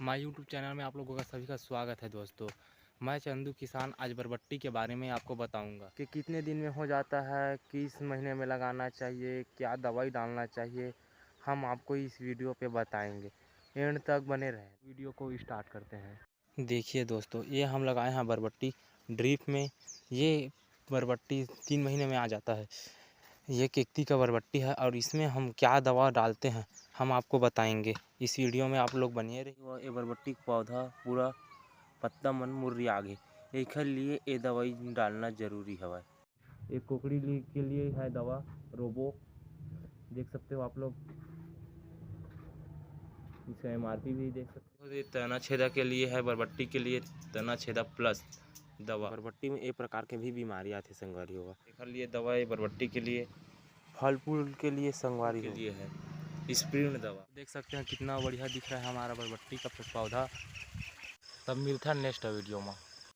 My YouTube channel में आप लोगों का सभी का स्वागत है दोस्तों। मैं चंदू किसान आज बरबट्टी के बारे में आपको बताऊंगा कि कितने दिन में हो जाता है, किस महीने में लगाना चाहिए, क्या दवाई डालना चाहिए, हम आपको इस वीडियो पे बताएंगे। एंड तक बने रहें। वीडियो को स्टार्ट करते हैं। देखिए दोस्तों, ये हम लगाए हैं बरबट्टी ड्रिप में। ये बरबट्टी 3 महीने में आ जाता है। ये केकती का बरबट्टी है और इसमें हम क्या दवा डालते हैं हम आपको बताएंगे। इस वीडियो में आप लोग बनिए रहिए। ये बरबट्टी का पौधा पूरा पत्ता मन मुर्रिया गे, एकर लिए ये दवाई डालना जरूरी है। एक कोकड़ी के लिए है दवा रोबो, देख सकते हो आप लोग। इसका MRP भी देख सकते हो। ये तना छेदा के लिए है, बरबट्टी के लिए तना छेदा प्लस दवा। बरबट्टी में एक प्रकार के भी बीमारी आती संगवारी होगा, एकर लिए दवा है। बरबट्टी के लिए फल फूल के लिए संगवारी के लिए है स्प्रिंग दवा। देख सकते हैं कितना बढ़िया दिख रहा है हमारा बरबट्टी का पौधा। तब मिलता है नेक्स्ट वीडियो में।